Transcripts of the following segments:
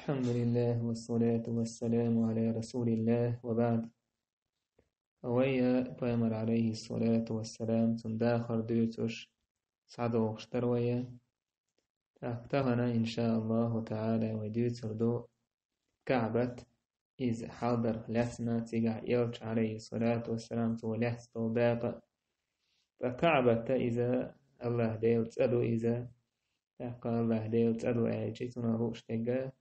الحمد لله والصلاة والسلام على رسول الله وبعد. ويا بامر عليه الصلاة والسلام تنداخر دوتش سعدو واشترويا تهنا إن شاء الله تعالى ودوتر دو كعبة إذ حاضر لسنا تيجع يلش عليه الصلاة والسلام تولحس باقة فكعبة إذا الله ديل تأدو إذا قال الله ديل تأدو أجيتنا روش تجا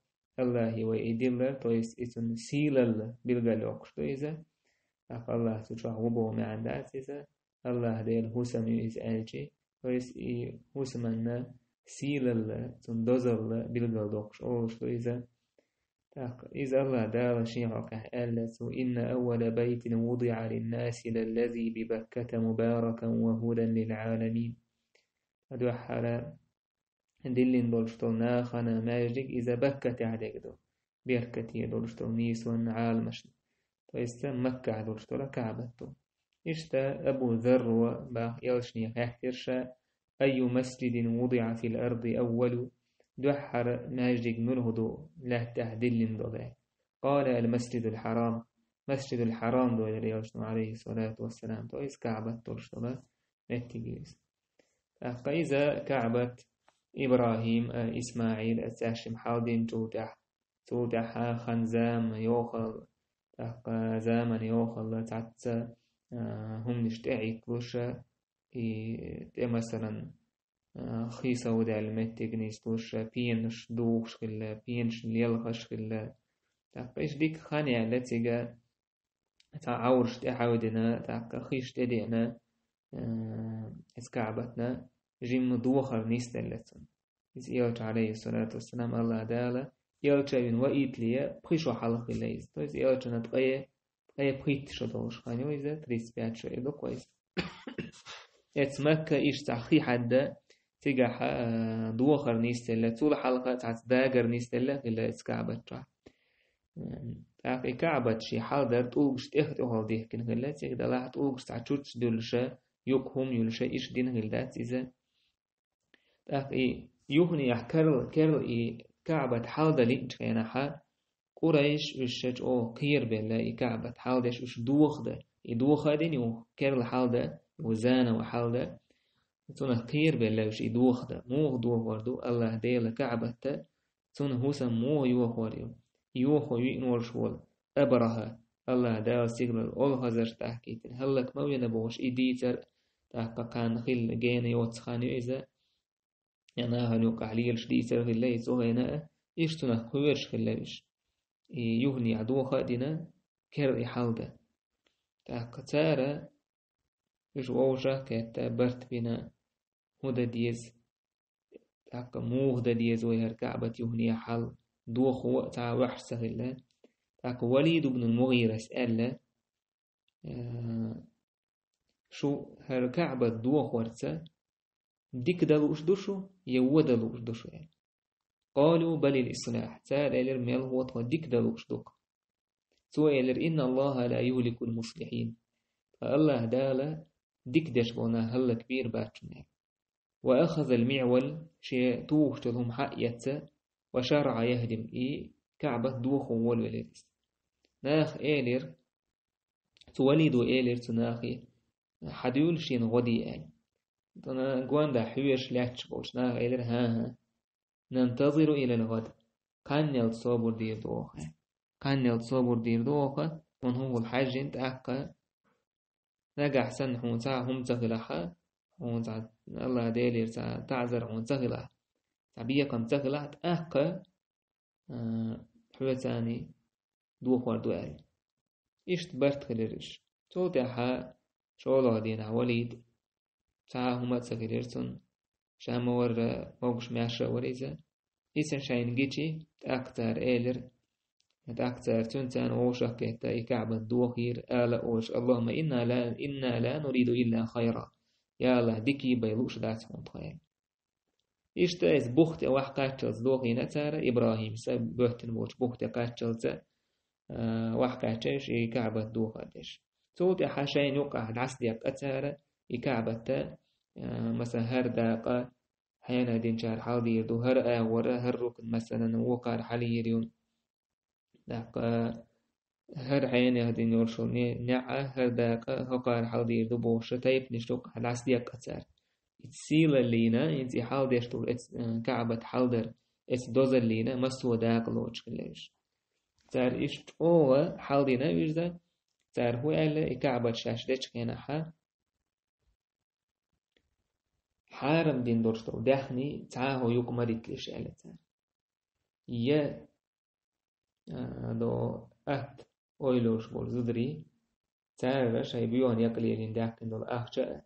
الله هو يدل تويس إتن سيلل بالجلوكش تويزا الله تشرح وبو ما عندات إذا الله ديل هوسم يز أجي تويس هوسمنا سيلل تندزل بالجلوكش أولش تويزا إذا الله دال شيعك ألت إن أول بيت وضع للناس للذي ببكة مباركا وهدى للعالمين أدو حالا دلين دولشتو ناخنا ماجدك إذا بكت عليك دو بيركتي دولشتو نيسون عالمش تويستا مكة دولشتو لكعبتو إشتا أبو ذر وباق يلشني يحترشا أي مسجد وضع في الأرض أول دحر ماجدك نلهدو لا تهدلين دولي قال المسجد الحرام مسجد الحرام دولي يلشنو عليه الصلاة والسلام تويس كعبة دولشتو نتجيز إذا كعبة إبراهيم إسماعيل أتاشم حاضن توتح خنزام يوخل زامن يوخل تعتى هم نشتعي كلوشا مثلا خيسة ودا المتقنيس كلوشا بينش دوخش خلا بينش ليلخش خلا إيش ديك خانية التي تعورش تحاودنا خيش تدينا إسكعبتنا جيم دوخر نيستلتن إذ يلت عليه الصلاة والسلام الله دالا يلت بين وإيت ليا بخيشو حلق الليز تويز يلت نتقيا بخيت شدوش خانيو إذا تريس بيات شو إدو كويس يتمكى إيش تحقي حدا تيجا دوخر نيستلا طول حلقة تعت داقر نيستلا إلا إسكعبت رح تاقي كعبت شي حالدر تولغش تيخت أهل ديه كن غلا تيغدا لاح تولغش تعتشوتش دولشا يوكهم يولشا إيش دين غلدات إذا تاقي يوهني كرل كعبة حالدر لينش كينا حال قريش وشج أو قير بلا كعبة حالدش وش دوخدا يدوخا دين يو كرل حالدر وزانا وحالدر تونه قير بلا وش يدوخدا موغ دوخ وردو الله ديلا كعبة تونه هوسا موغ يوخ وردو يوخو ينور شول أبرها الله داو سيغل أول هزر تحكيتن هلك ما ينبوش إديتر تحقا كان خيل جين يوتسخاني إذا يعني هلو قحليل شديتر خيل يزوه هنا إيشتنا خويرش خيلش يهني عدوخا دينا كر إحالده تحقا تارا إيش ووجه كتا برت بنا هدا ديز تحقا موه دا ديز ويهر كعبة يهني حال دوخ وقتا وحسه الله تاك وليد بن المغيرة سأل شو هر كعبة دوخ ورثة ديك دلوش دوشو يو دلوش دوشو يعني قالوا بل الإصلاح تال إلر ميل هو ديك دلوش دوك سوى إلر إن الله لا يهلك المصلحين فالله دالا ديك دش بونا هلا كبير باتشنا وأخذ المعول شيء توخ تلهم حق يتسا وشرع يهدم كعبة دوخ والولدس ناخ إيلر توليدو إيلر تناخي حديول شين غدي يعني تنا قوان دا حويش لاتش بوش ناخ إيلر ها ننتظر إلى الغد كان يلتصابر دير دوخة كان يلتصابر دير دوخة من هو الحاج انت أحقا نقع سن حونسا هم تغلحا حونسا الله ديلر تعذر حون تغلح تعبية كم تغلح أحقا حوتاني دوخ وردو آل إشت برت خلرش توتاها شولو دينا وليد تعاهما تغلرتن شامور موقش معشا وريزا إسن شاين جيتشي تأكتر إيلر تأكتر تنتان ووشك كتا إكعبا دوخير آلا أوش اللهم إنا لا نريد إلا خيرا يا الله ديكي بيلوش دات مطخير إشتا إز بوخت أوح قاتشلز دوغي نتارا إبراهيم سب بوهتن بوش بوخت قاتشلز وح قاتشلش كعبة دوغادش توت حاشين يوقع العسديق أتارا كعبة مثلا هر داقة حيانا دين شار حاضير دو هر آورا هر ركن مثلا وقار حاليريون داق هر عين هدين يورشوني نعة هر داق هقار حال دو بوشة تايب نشتوك هلاس ديك أتسار السيلة لينا ينتي حال ديشتو كعبة حالدر اس دوزر لينا مسو داق لوش كلاش تار إشت أوه حال دينا ويجدا تار هو ألا كعبة شاش ديش كينا حارم دين دورشتو داخني تعاهو يوك مريت ليش ألا تار يه دو أت أويلوش بول زدري تار شاي بيون يقليلين داخن دول أخجأ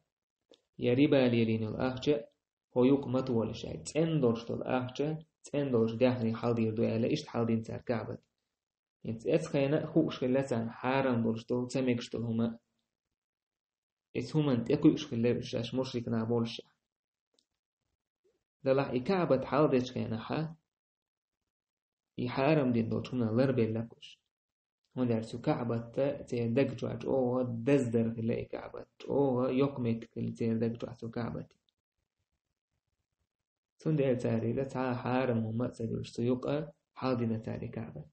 يريبا ليلين الأخجأ هو يوك مطول شاي تندورش دول أخجأ تندورش داخني حالدير دو ألا إشت حالدين تار كعبة ينت أتخينا خوش خلاتان حارم دورشتو تميكشتو هما إس هما انت أكوش خلابش مشرك نابولش دلح إكعبة حالديش كينا حا يحارم دين دوتشونا لربي لكوش هون دارسو كعبة تيردك جواج أوه دزدر خلا كعبة أوه يقمك خلا تيردك جواج كعبة سون دير تاري لتعا حارم وما تدرش سيوقع حالدنا تاري كعبة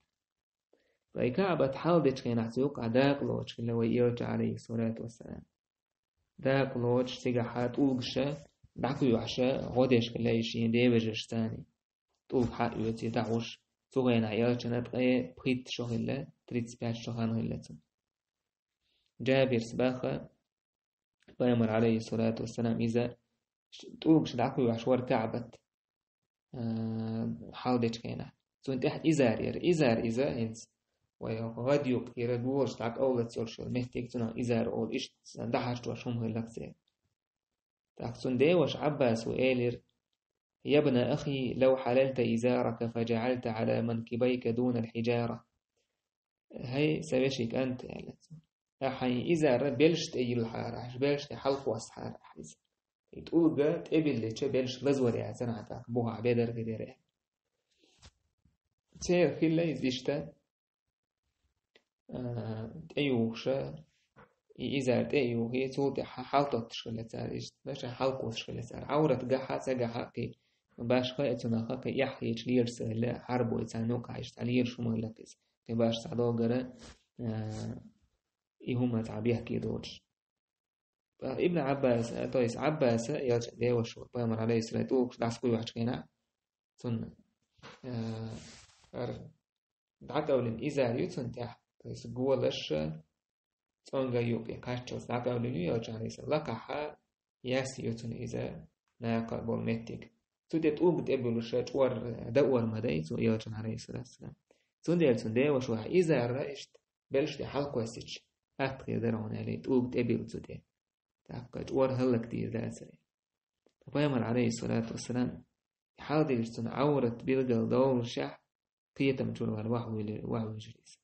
فأي كعبة حالدش كينا سيوقع داق لوش خلا ويرجع عليه الصلاة والسلام داق لوش سيقحات أوغشا دعكو يوحشا غودش خلا يشين ديبجش تاني طول حق يوتي دعوش صغير عيال جنات غير بريت شهلة تريد سبعة شهان هلتهم جابر سباخة بيامر عليه الصلاة والسلام إذا تقولش دعكو يحشور كعبة حاودش كينا سو انت احد إزار إذا انت وغاديو كتير جوش دعك أولاد سورشل محتاج تنا إزار أول إيش دحشت وشهم هلكسي دعك سون ديوش عباس وإيلر يا ابن أخي لو حللت إزارك فجعلت على منكبيك دون الحجارة هاي سبشك أنت يعني أحي إزار بلشت أي الحارة بلشت حلق واسحار أحيز تقول جا تقبل اللي بلش لزور يا سنة بوها عبادر غيره تسير خلا يزيشتا تأيوشا إزار تأيو هي تقول حالطة تشغل تسار إيش باش حلق تشغل تسار عورة جحا سجحا كي باش خايتنا خاك يحيي تليرس لا حرب ويتعنوك عايش تعلير شو مغلقس كي باش صعدو جرا إيهما تعبيه كي دوش ابن عباس تويس عباس يالش ديو شو بيامر عليه الصلاة والسلام دعس كل واحد كينا سن دعك أولين إزار يتسن تح تويس جولش تونجا يوك يكاشتوس دعك أولين يالش عليه الصلاة لقحا ياس يتسن إزار ناقل بول متك سودت أوب تقبلوا شات ور دور مداي سو يالشن عليه الصلاة والسلام سوديل سودي وشو إذا رأيت بلش دي حلق وسيج أتقي درون عليه أوب تقبلوا سودي تأكد ور هلا كتير ده سري فبيامر عليه الصلاة والسلام حاضر يستن عورة بيلقى دور شح قيتم تقول وحو يجلس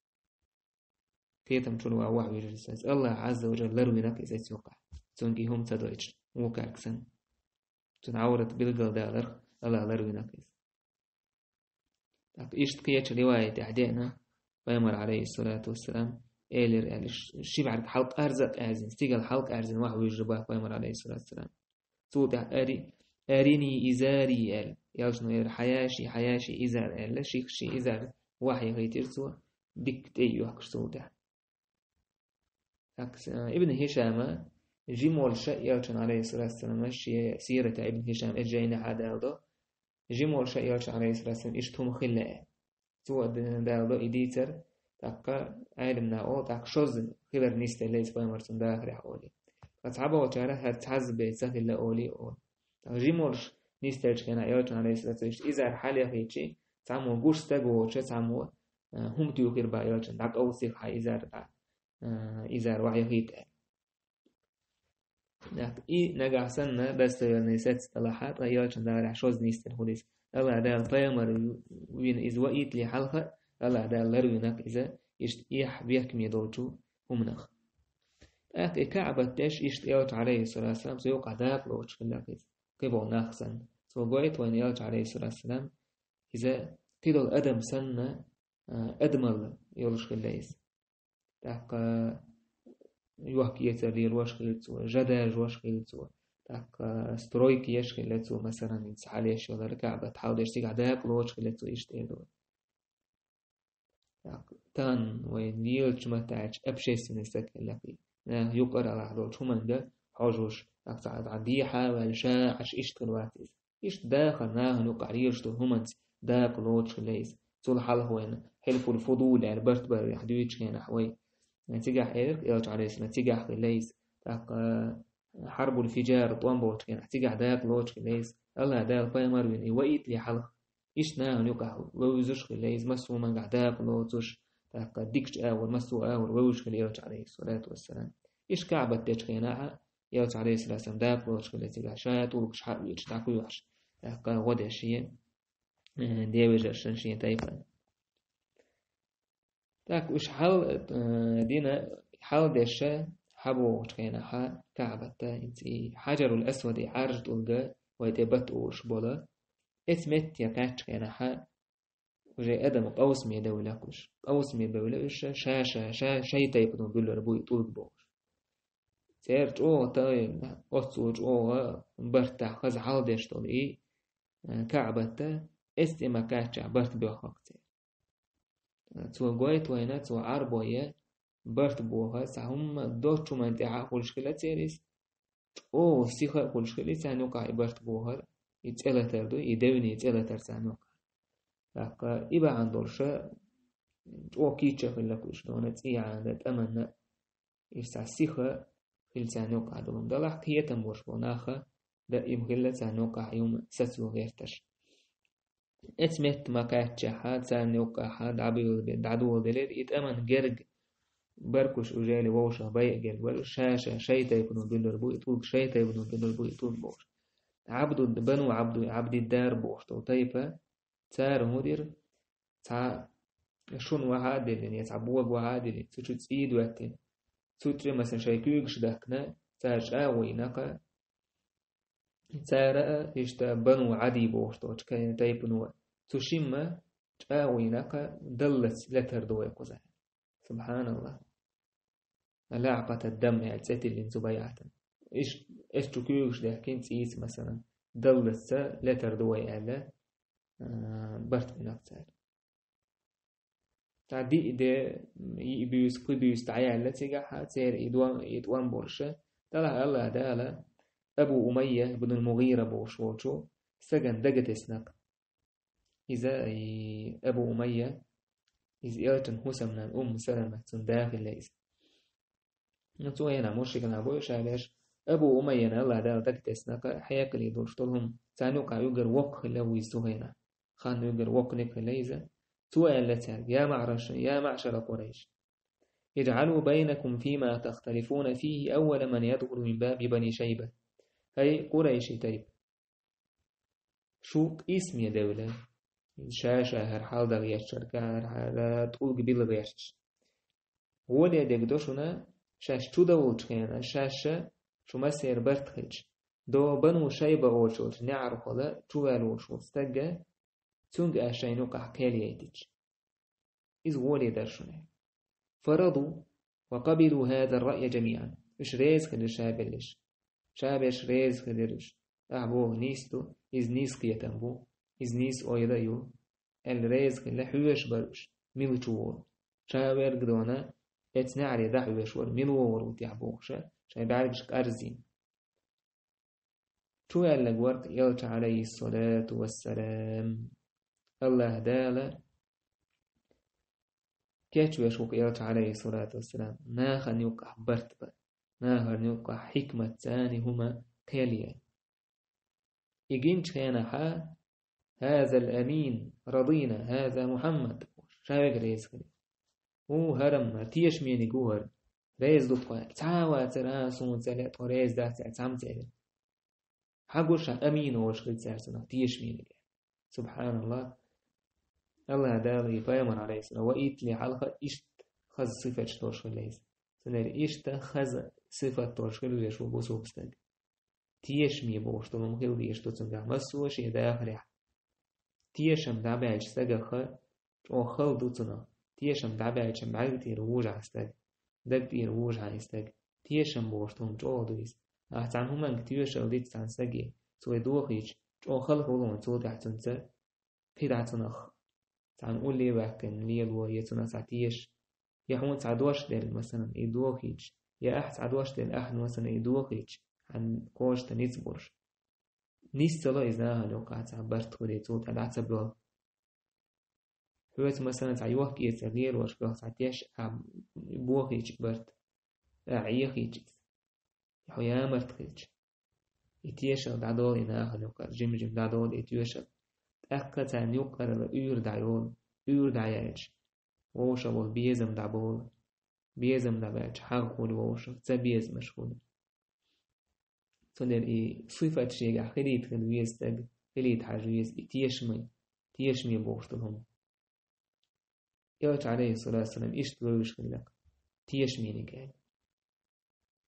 قيتم تقول وحو يجلس الله عز وجل لروي لك إذا سوقع سونكي هم تدويش وكاكسن عورة بيلقى دالر الله لروي ناكيس إيش تقيتش رواية أعدائنا بيامر عليه الصلاة والسلام إيلر يعني شبع حلق أرزق أرزن استيقل حلق أرزن واحد يجربه بيامر عليه الصلاة والسلام صوت أريني إزاري إل يالشنو حياشي إزار إل شي إزار وحي غيتير سوا ديك تيو هكش صوته ابن هشام جيمول شيالشن عليه الصلاة والسلام ماشي سيرة ابن هشام إجينا عدالده جيمول شيالشن عليه الصلاة والسلام إشتهم خلاء سوى دالده إديتر تاقا عالمنا أو تاق شوز خلر نيستة ليس بايمرسون داخل حولي فتعبا وچاره هرتحزب سهل أولي أول جيمول نيستة كان يالشن عليه الصلاة والسلام إذا حالي خيتشي تعمو قوش تاقو وچه تعمو هم تيوخير با يالشن داق أوسيق حا إزار وحي خيت إي نجح سنة بس نسيت صلاحات غيرت دار عشوز نيست الحديث الله ده الطيمر وين إذا وقيت لي حلقة الله ده لروينك إذا إيح بيحكم يدوتو همنخ كعبة تاش يشت عليه الصلاة والسلام سيوقع داق لوش في اللقيس قبل ناخسن سوقيت وين يالت عليه الصلاة والسلام إذا قيل الأدم سنة أدمل يولش في الليس يوحكي يترير واشخيلتو جداج واشخيلتو تاك سترويك يشخيلتو مثلا ينسحالي شو ذا الكعبة تحاول يشتيق عداك لو واشخيلتو يشتيدو تان ويديل متاعش أبشيس نسك لقي يقرأ على هذا شو من ده حاجوش أقطع عديحة والشاع عش إيش تلواتيز إيش داخل ناه نقع ريشتو همنس داك لوتش ليس طول حال هو حلف الفضول يعني برت بر يحدويتش كان حوي نتيجة حيرك يرجع عليه نتيجة ليس حرب الفجار طوان بوتش كان نتيجة داك لوتش ليس الله داك بايمر بين ويت لي حلق إيش ناه نقع ويزوش ليس مسو من قعداك لوتش ديكش أول مسو أول ويوش يرجع عليه الصلاة والسلام إيش كعبة تيش كيناها يرجع عليه الصلاة والسلام داك لوتش ليس شات ولكش حق يتشتاكو يوحش غدا شيء ديوجر شنشين تايفا تاك وش حال دينا حال ديشة حبو وشكينا حا كعبة انتي حجر الأسود عارج دولغا ويتبت وش بولا اسمت يكاتش كينا حا وجي أدم قوس مي دولكوش قوس مي دولكوش شاشة شي تايبنو بيلو ربوي طولق بوش سير جو تاي قصو جو برتا خز حال ديش دول إيه كعبة استما كاتش برت بيوخاكتي تو قويت وينا تو عربوية برت بوها سهم دوتشو من تاع خلشكلة تيريس او سيخة خلشكلة سانوكا برت بوها يتسألة تردو يدوني يتسألة ترسانوكا لكا إبا عندولشا او كيتشا خلقوش دونت إيا عندت أمنا إفسا سيخة خل سانوكا دولم دلح كيه تنبوش بوناخا دا إبغلة سانوكا يوم سسو غيرتش اسمت ما كاتش حاد سانوكا حاد عدو دليل يتأمن جرج بركش أجالي ووشة بيقل والشاشة شيطة يكونوا بيلر بو يطول شيطة يكونوا بيلر بو يطول بوش عبد بنو عبد الدار بوش تو طيفة تار مدير تا شون وعادل يعني تعبوه وعادل تشوت سيد وقتين تشوت مثلا شيكوكش دهكنا تاج ويناقا تارا إشتا بنو عدي بوش تو كان تايبنوا تشيما ويناقا دلت لتر دوي قزح سبحان الله لاعقة الدم يعني تسيتي اللي انزبايعتا إيش تكيوش ده كنت إيس مثلا دلسة لا تردوي على برت من أكتر تعدي ده يبيوس تعيا على تيجا تير يدوان برشة طلع الله دالا أبو أمية بن المغيرة بوشوشو سجن دقت اسنق إذا أبو أمية إذا إلتن حسن من الأم سلمة داخل ليس نتو هنا مشرك نابو شالش أبو أمية الله دال دكتسنا حياك اللي دوشتلهم تانوكا يقر وق لو يسوهنا خان يقر وق نك ليزا سؤال لتال يا معشر قريش اجعلوا بينكم فيما تختلفون فيه أول من يدخل من باب بني شيبة هاي قريش تيب شوك اسم يا دولة شاشة هرحال دغيش شركة هرحال تقول قبيل غيش هو اللي يدقدوشنا شاش تودا وچخينا شاشة شو ما سير برتخج دو بنو شيبة وشوش نعرف هذا توال وشوش تجا تونج أشينو كحكالي يدج إذ ولي درشنا فرضوا وقبلوا هذا الرأي جميعا إيش ريز خد شابلش شابش ريز خدرش أعبوه نيستو إذ نيس كيتنبو إذ نيس أويدايو الريز خد لحوش برش ميلتور شابر قدونا اتنعري دعوة شوار ملوور وتيعبوغشا شاي بعرفش أرزين شو قال لك ورد يلت عليه الصلاة والسلام الله دالا كيتش يشوك يلت عليه الصلاة والسلام ناخا نيوقع برتبا ناخا نيوقع حكمة ثاني هما كاليا يجينش كان هذا الأمين رضينا هذا محمد شايق ريس كده هو هرم تيش ميني جوهر ريز دفقة تعاوى تراسون سلات وريز دات تعم تعمل حقوش أمين وشغل سارسنا تيش ميني سبحان الله الله دالي فيمن عليه السلام وإيت لي حلقة إشت خز صفة تورشل ليس سنر إشت خز صفة تورشل ويشو بوسو بستق تيش مي بوش تو مخيل ديش تو تنجح مسو شي داخل تيشم دابع استقخ او خل دوتنا تيشم دابع چم بعد روج استق دق روج استق تيشم بوشتون جو دويس احسن هم كتير شديد سانسگي تو دوخيج او خل هولون تو دحتنت في دحتنخ نقول لي بحكن لي الويتنا ساعتيش يحون سعدوش دل مثلا يدوخيج يا أحد سعدوش دل أحد مثلا يدوخيج عن كوش تنيسبرش نيستلا إذا هلوقع تعبرت خدي توت على عتبه هو مثلا تعيوه كي تغيير وش بقى ساعتيش بوخيج برت عيخيج يحيا مرتخيج يتيش دعدول إنا هلوقع جم دعدول يتيش أكت عن يقرر أور دعيول أور دعياج ووش أول بيزم دعبول بيزم دعباج حاول ووش تبيز مشغول تندر صفة شيء خليت خلويز تج خليت حاجويز تيشمي بوشتهم يوش عليه الصلاة والسلام إيش تقولش خلك تيشميني قال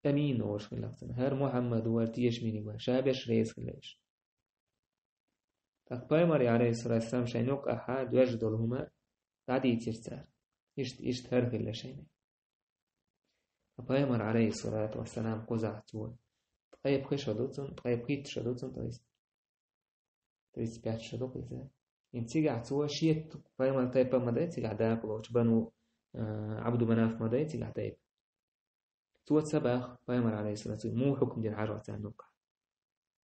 أمين وش خلك هر محمد ور تيشميني قال شابش ريز خليش فقبيمر عليه الصلاة والسلام شينوك أحد وجدلهما قاعد ترسال إيش تهر خلا شيني فقبيمر عليه الصلاة والسلام قزع تول طيب خش شدوتن طيب خيت شدوتن تريس بيات شدوك إذا تيجع توا شيت قبيمر طيب مدى تيجع داك وش بنو عبد مناف مدى تيجع طيب توا سبخ قبيمر عليه الصلاة والسلام مو حكم دين حاجة تعنوك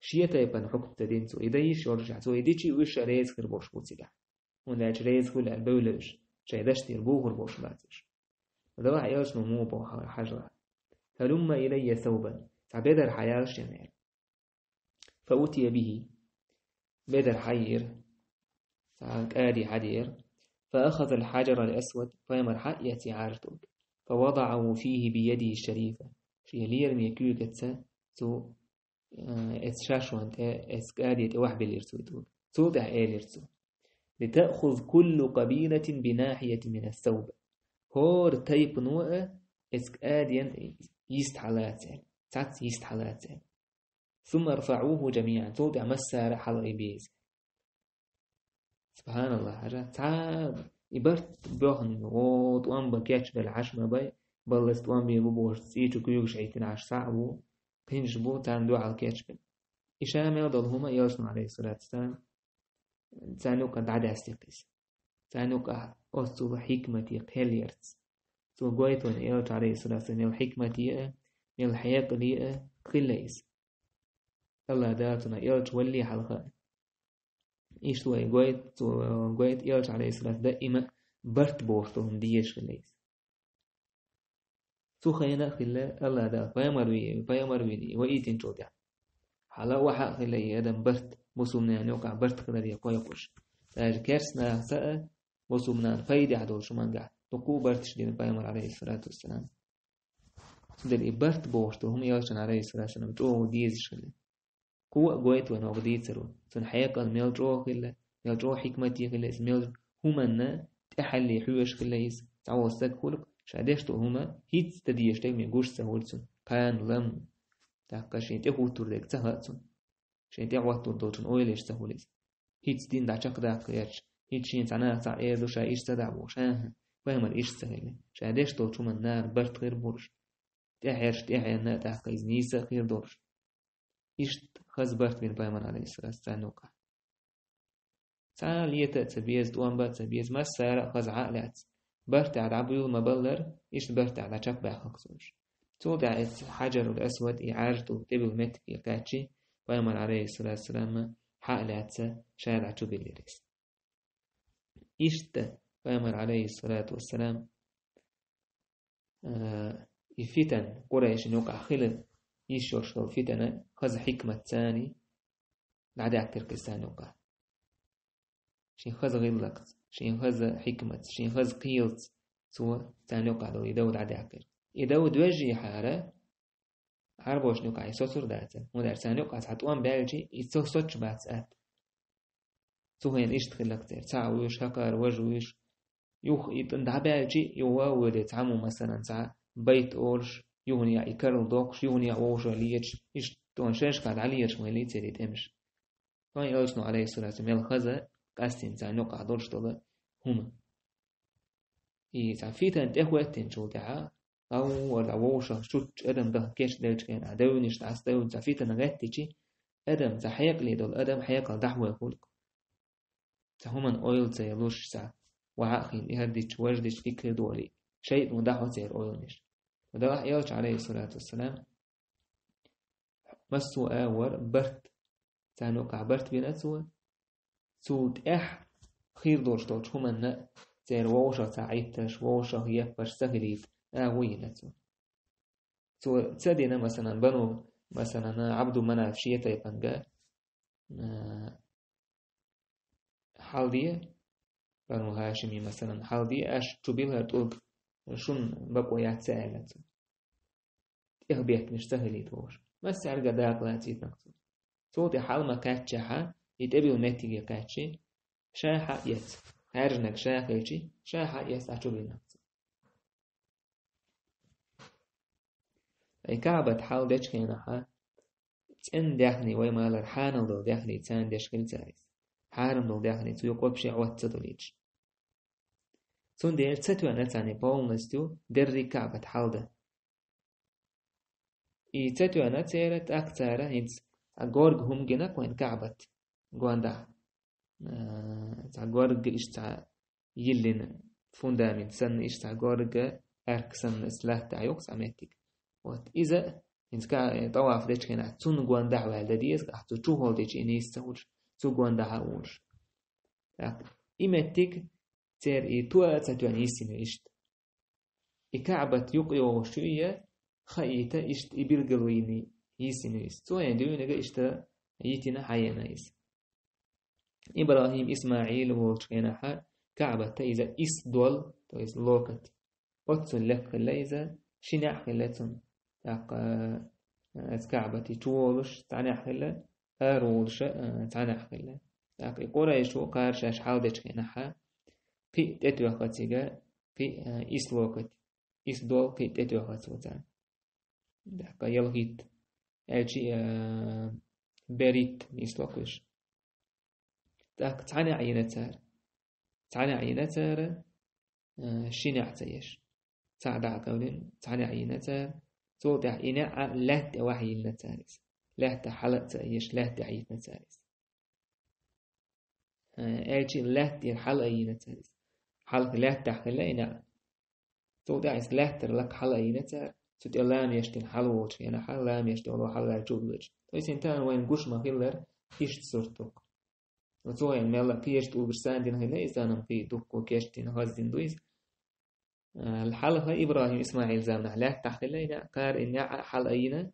شيء طيب حكم تدين تو إذا يش يرجع تو إذا شيء وش رئيس خير بوش بوتيجع ولا رئيس خل البولش شيء دشت يربوه البوش باتش وده واحد يوش مو بوها حجرة هلم إلي ثوبا فبدر حيار شمال فأتي به بدر حير فآدي حدير فأخذ الحجر الأسود فيمر حقيتي عارتوك فوضعه فيه بيده الشريفة شيء ليرمي كيوكتسا تو اتشاشوان اسكاديت واحد باليرسويتون توضع إيليرسو لتأخذ كل قبيلة بناحية من الثوب هور تيب نوع اسكاديان يستحلاتين تات يستحلاتين ثم ارفعوه جميعا توضع مسار حلقي بيز سبحان الله حاجة تعب يبرت بوهن وطوان بكيتش بالعشمة باي بلس طوان بيبوش سيتو كيوش عيتين عش ساعبو قينش بو تاندو على كيتشبن إشام يوضل هما يوسن عليه الصلاة والسلام تانوك دعدا استيقظ تانوك أصل حكمتي قهليرتس تو قويتون يوش عليه الصلاة والسلام الحكمتي الحياة لي قليس الله داتنا يوش ولي حلقة إيش تو قويت يوش عليه الصلاة دائما برت بوشتهم ديش قليس تو خينا خلا الله دا فيمروي وإيتين جودع حلا وحق خلا يدم برت بوسومنا نوقع برت خلا دي قويقوش تاج كرسنا سأ بوسومنا فايدة عدول شو منقع تقو برتش دين فيمر عليه الصلاة والسلام تدري برت بوشتو هم يوشن عليه الصلاة والسلام جو ديز شلا قوة قويت ونوق ديترو تن حياق الميل جو خلا ميل جو حكمتي خلا اسميل همنا تحلي حوش خلا يس تعوستك خلق شادشتو هما هيت تديشتك من جوش سهولتون كان لم تاقا شين تهو تردك تهاتون شين تهواتو دوتون اويليش سهوليس هيت دين داچق داقياش هيت شين تانا تا ايدو شا ايش تدعو شاها فهم الايش سهولي شادشتو توما النار برت غير برش تحيرش تحيرنا تاقا ازنيسا غير دورش ايش خز برت من بايمان عليه الصلاة والسلام تعالية تبيز دوان بات تبيز ما السارة خز عقلات برت على عبيول مبلر إيش برت على شق بحقصوش توضع الحجر الأسود إعارته تبل مت يقاتشي ويمر عليه الصلاة والسلام حقلاتsa شارع تبليريس إشت ويمر عليه الصلاة والسلام الفتن قريش نوقع خلل يشوش الفتن خز حكمة ثاني بعد تركستان نوقع شين خز غلقت شين خز حكمة شين خز قيلت سوى ثاني نوقع دو يدود عدا عكر يدود وجه حارة عربوش نوقع يسوسر داتا ودار ثاني نوقع حتوان بالجي يسوسوش باتسات سوهين إيش تخلق تير تعويش هكار وجويش يوخ يتندع بالجي يواود تعمو مثلا تاع بيت أورش يوني يكرر دوقش يوني عوش ليش إيش تونشش قاعد عليش مالي تري تمش كان يوشنو عليه الصلاة والسلام الخزة قاستين تاع نوقع دورش طلع هما فيتن تهوتين شو دعا أو ولا ووشة شوت أدم ده كيش دلش كان عدونيش تعستون فيتن غتيجي أدم تحيق لي دول أدم حيق دحوة خلق تهمن أويل تيلوش سا وعاقين يهديش وجدش فكر دولي شيء مدحو سير أولونيش وده يوش عليه الصلاة والسلام مسو آور برت تانوكع برت بيناتسو سود خير دوش دوش همنا سير ووشا ساعيتش ووشا يكبر سهليت ويناتسو تسدينا مثلا بنو مثلا عبد مناف شيتا يبنجا حالدية بنو هاشمي مثلا حالدية تبيلها تلق شون بقوا يتسألت بيك مش سهليت ووش ما السعر قداق لا تيتنقص صوتي حال ما كاتشها يتبيو نتيجة كاتشي شاحة يت هرجنك شاحة شاحة يت أشوبينا أي كعبة حال ديش كينها تن داخني ويما لرحان دو داخني تان ديش كل تاريس حارم دو داخني تو يقوب شيء عوات تدوليش تون دير تتوى نتاني بولنستو دري كعبة حال ده إي تتوى نتيرت أكتارة هنس أغورغ هم جنك وين كعبة غواندا أغورغ إشتا يلين فوندامين سن إشتا أغورغ أرك سن إسلاح تعيوكس أميتك وات إذا إنت كا طواف ديش كنا تون غواندا والديس أحتو شو هول ديش إنيس تقولش تو غواندا هاولش إمتك تير إي توا تتوى نيسين إشت كعبة يقيو شوية خايتا إشت إبرغلويني يسينيس تو يندو نجا إشتا يتنا حينايس إبراهيم إسماعيل وشكينا ح كعبة تيزا إس دول تيز لوكت أتصل لك خليزا شناح خلتهم أز كعبة تولش تعناح خلا أرولش تعناح خلا قريشو قارش أشحال دشكينا ح في تتوى خاتيجا في إس لوكت إس دول في تتوى خاتوتا يلغيت أجي بريت نيسلوكش تعني عينتار شنع تيش تعدع قولين تعني عينتار توضع إناء لا توحي النتارس لا تحلق تيش لا تعيد نتارس أجي لا تحلق نتارس حلق لا تحلق إناء توضع لا ترلق حلق نتار تقول لام يشتن حلوش يعني حل لام يشتن ولا حل لا جودش تويس إنتان وين قش ما خيلر إيش تصرتك وتوه يعني ملا كيشت وبرسان دين هلا إنسان في دك وكيشتين هازين دويس الحل هاي إبراهيم إسماعيل زامنا لا تحت لنا كار إن حل أينا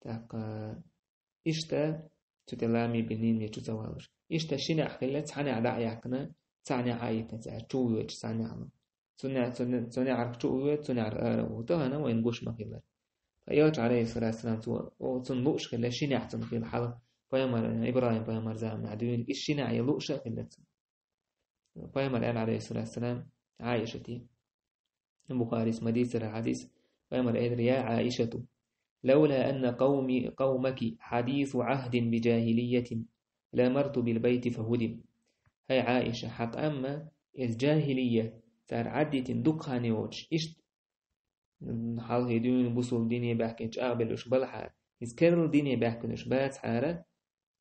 تاق إشتا تتلامي بنين يتوالش إشتا شنا خلت حنا على يعكنا تعني عايتنا تعشوي تعني عنا توني عرف شو توني عرف وتهنا وين قش ما خيلر فيوج عليه الصلاة والسلام وتون لوش خلا شنع تون في الحل فيمر إبراهيم فيمر زام عدوين إيش شنع يلوش خلت فيمر قال عليه الصلاة والسلام عائشة البخاري مديس الحديث فيمر قال يا عائشة لولا أن قومك حديث عهد بجاهلية لامرت بالبيت فهدم هاي عائشة حق أما الجاهلية تار عدت دقها نيوش إيش حال هيدون بوصل ديني بحكيش أقبلوش بالحال إذكر الديني بحكيش بات حارة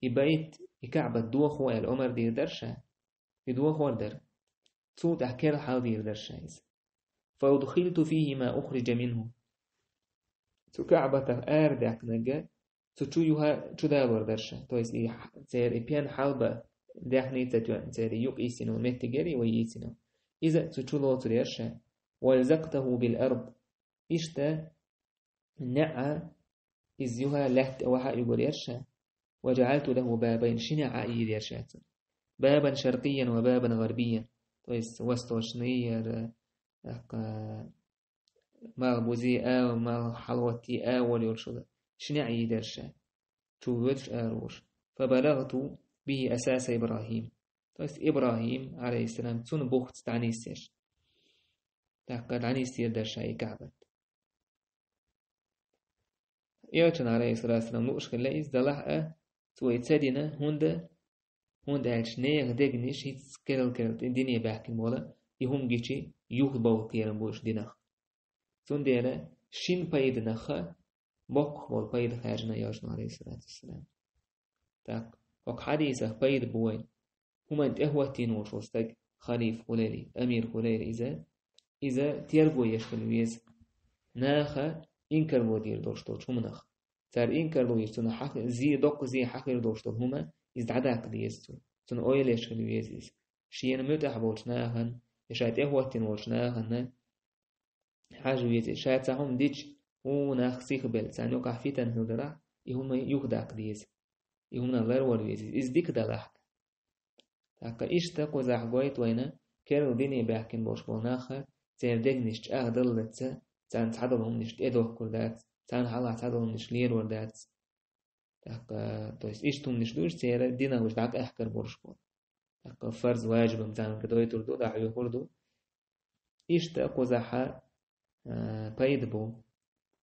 يبيت يكعب الدوخ والعمر دير درشا يدوخ والدر صوت أحكي حال دير درشا فأدخلت فيه ما أخرج منه تكعبة آردك نجا تشويها تدابر درشا تويس سير إبيان حالبة داخني تتوان سير يوك إيسينو متجري ويسينو إذا تشلو تريرشا والزقته بالأرض إشتا نعى إزيها لهت وحا يقريرشا وجعلت له بابين شنع يرشات بابا شرقيا وبابا غربيا تويس وستوشنية ما بوزي ما حلوتي وليرشد شنع يرشا تويتش أروش فبلغت به أساس إبراهيم تويس إبراهيم عليه السلام تون بوخت تعنيسيش تقد عنيسير درشا كعبة يوتن عليه الصلاة والسلام نوش خلا إزدلح توي تسدينا هند عشنيغ دقنيش هيتس كرل الدنيا بحكي مولا يهم جيشي يوخبو كيرن بوش دينخ تون ديلا شين بايد نخا بوك بول بايد خارجنا يوتن عليه الصلاة والسلام تاق وق حديثة بايد بوين هما انت اهوتين وشوستك خليف خلالي أمير خلالي إذا تيرجو يشكل ويز ناخا إنكر ودير دوشتو شو مناخ تار إنكر دو يستون حق زي دوق زي حقير دوشتو هما إزدعداق ديستو تون أويل يشكل ويزيز شيئا متح بوشناهن يشايت اهوتين وشناهن حاجة ويزي شايت ساهم ديش وناخ سيخ بل سانيو قحفيتن هلدرا يهما يخداق ديز يهما نغير والويزيز إز ديك دلاحك تاقا إيش تاقو زاح قويت وينا كيرو ديني بيحكين بوش بوناخا تير ديجنش دلتسا تان تعدلهم نش إدوه كردات تان حالا تعدلهم نش لير وردات تاقا تويس إيش توم نش دوش تير دينا وش داق أحكر بورش بون تاقا فرز واجب مزان كدوي تردو داعيو كردو إيش تاقو زاحا بايد بو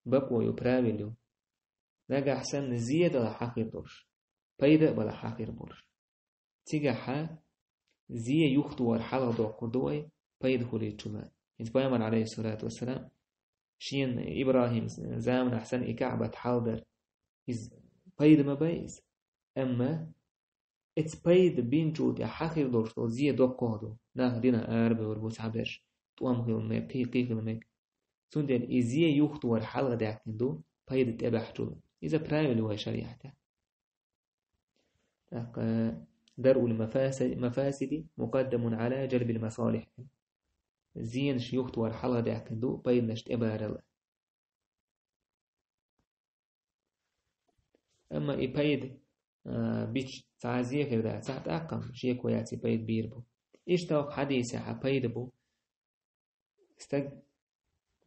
بقو يبراويلو نجا حسن زيادة لحقير دورش بايد بلا حقير بورش تيجا زي يختو ورحالة دو قردوي بايد خلي تشوما انت بايمان عليه الصلاة والسلام شين إبراهيم زامن أحسن إكعبة حالدر إز بايد ما بايز أما إتس بايد بين جود يا حقير دورشتو زي دو قردو ناه دينا أربع وربوس عبدش توام خيول ميك قيق الميك سندل إزي يختو ورحالة داكن دو بايد تبح جود إذا برايل هو شريعته درء المفاسد مقدم على جلب المصالح زين شيوخت ورحلة داكندو بايد نشت إبارة أما بايد بيش تعزيه كده ساعت أقم شيء كوياتي بايد بيربو إيش توق حديثة بايد بو استج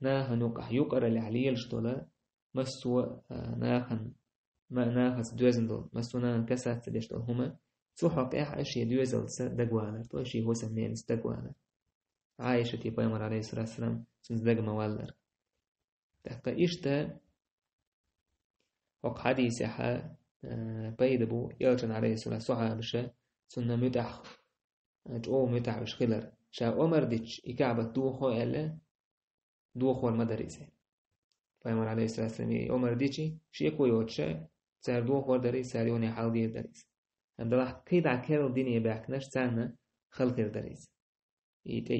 ناها نوقع يقرأ العليل اشتولا مسوا ناهن ما ناهس دوزندل مسوا ناهن كسات دشتول هما سوحق أشياء دوزل دقوانا تو أشياء هو سمين دقوانا عايشة بيامر عليه الصلاة والسلام سنزدق موالر تحقا إشتا وق حديثة بيدبو يلجن عليه الصلاة والسلام بشا سنة متح جو متح بشخلر شا عمر ديش إكعبة دوخو إلا دوخو المدرسة بيامر عليه الصلاة والسلام عمر ديشي شيكو يوتشا سار دوخو دريس ساريوني حال دي دريس عندما قيد عكير الدنيا باكناش سانا خلق الدريس يتا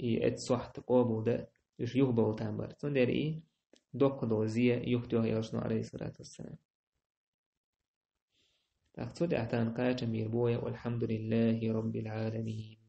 يت صح تقابل ده يش يهبل تنبر تندر دوق دوزية يختوه يلشنو عليه الصلاة والسلام تقصد اعتان قاية ميربوية والحمد لله رب العالمين.